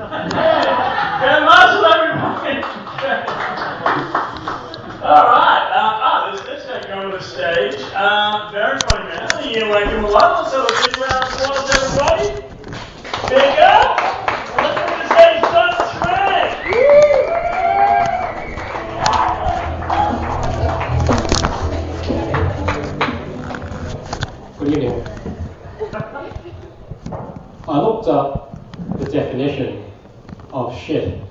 Grand Marshal, everybody! Alright, let's take over the stage. Very funny man. You want to give him a love? Let's have a big round of applause, everybody. Big up! Let's put the stage on the track! Good evening. I looked up the definition of shit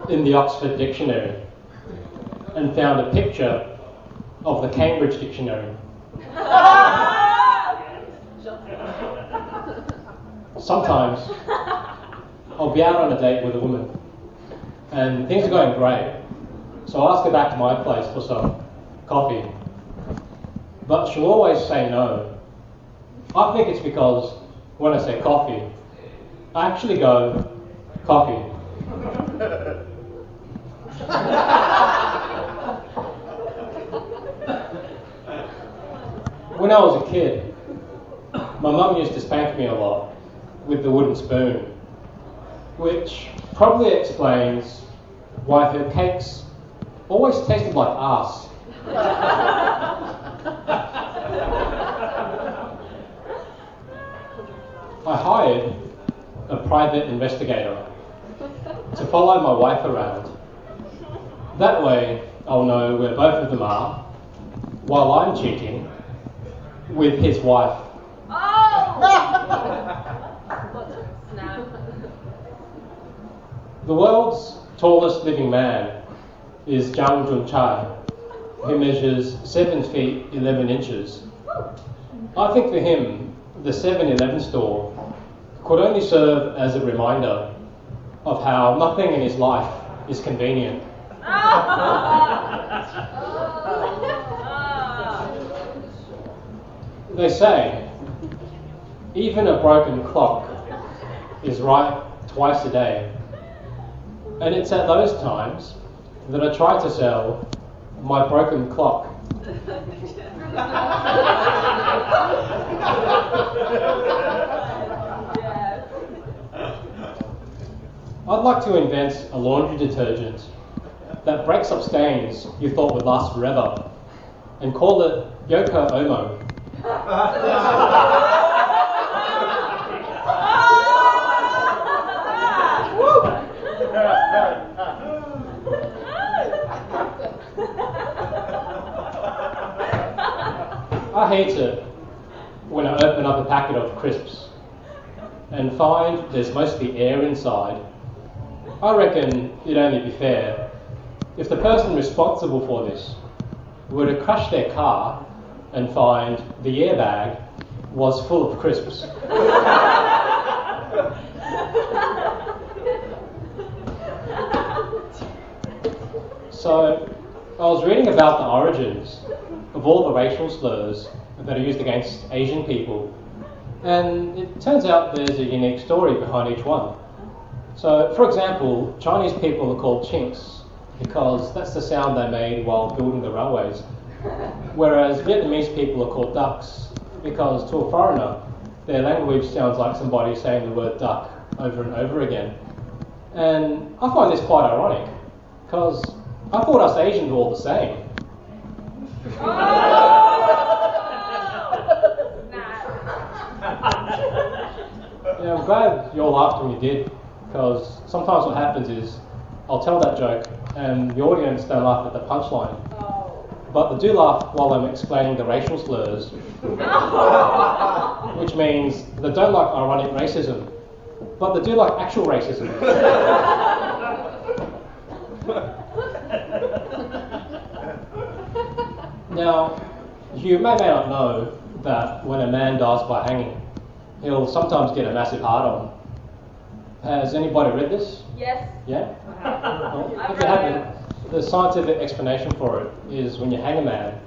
in the Oxford Dictionary and found a picture of the Cambridge Dictionary. Sometimes I'll be out on a date with a woman and things are going great, so I ask her back to my place for some coffee, but she'll always say no. I think it's because when I say coffee, I actually go, coffee. When I was a kid, my mum used to spank me a lot with the wooden spoon, which probably explains why her cakes always tasted like arse. I hired a private investigator to follow my wife around. That way, I'll know where both of them are while I'm cheating with his wife. The world's tallest living man is Jang Jun-chai, who measures 7 feet 11 inches. I think for him, the 7-Eleven store could only serve as a reminder of how nothing in his life is convenient. They say, even a broken clock is right twice a day. And it's at those times that I try to sell my broken clock. I'd like to invent a laundry detergent that breaks up stains you thought would last forever and call it Yoko Omo. I hate it when I open up a packet of crisps and find there's mostly air inside. I reckon it'd only be fair if the person responsible for this were to crash their car and find the airbag was full of crisps. So, I was reading about the origins of all the racial slurs that are used against Asian people, and it turns out there's a unique story behind each one. So, for example, Chinese people are called chinks because that's the sound they made while building the railways, whereas Vietnamese people are called ducks because to a foreigner, their language sounds like somebody saying the word duck over and over again. And I find this quite ironic because I thought us Asians were all the same. Yeah, I'm glad you all laughed when you did, because sometimes what happens is I'll tell that joke and the audience don't laugh at the punchline, but they do laugh while I'm explaining the racial slurs, which means they don't like ironic racism, but they do like actual racism. Now, you may or may not know that when a man dies by hanging, he'll sometimes get a massive hard-on. Has anybody read this? Yes. Yeah? Well, if you haven't, the scientific explanation for it is when you hang a man,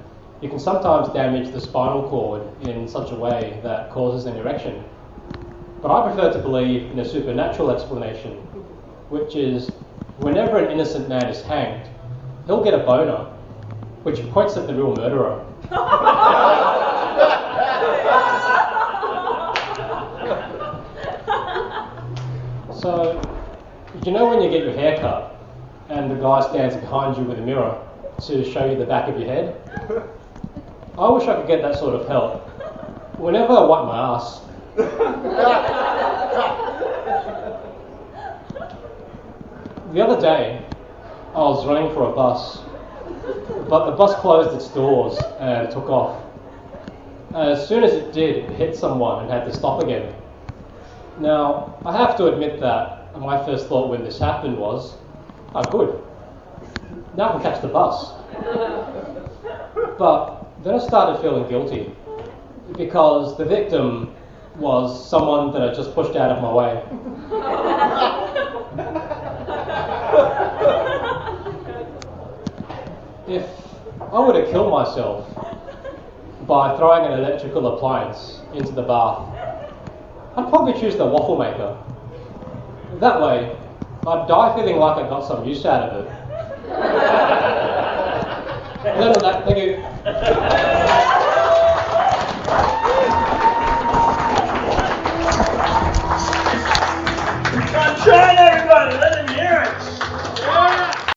you can sometimes damage the spinal cord in such a way that causes an erection. But I prefer to believe in a supernatural explanation, which is whenever an innocent man is hanged, he'll get a boner, which points at the real murderer. So, you know when you get your hair cut and the guy stands behind you with a mirror to show you the back of your head? I wish I could get that sort of help. Whenever I wipe my ass. The other day, I was running for a bus, but the bus closed its doors and took off. As soon as it did, it hit someone and had to stop again. Now, I have to admit that my first thought when this happened was, oh good, now I can catch the bus. But then I started feeling guilty, because the victim was someone that I just pushed out of my way. If I were to kill myself by throwing an electrical appliance into the bath, I'd probably choose the waffle maker. That way, I'd die feeling like I got some use out of it. No, thank you.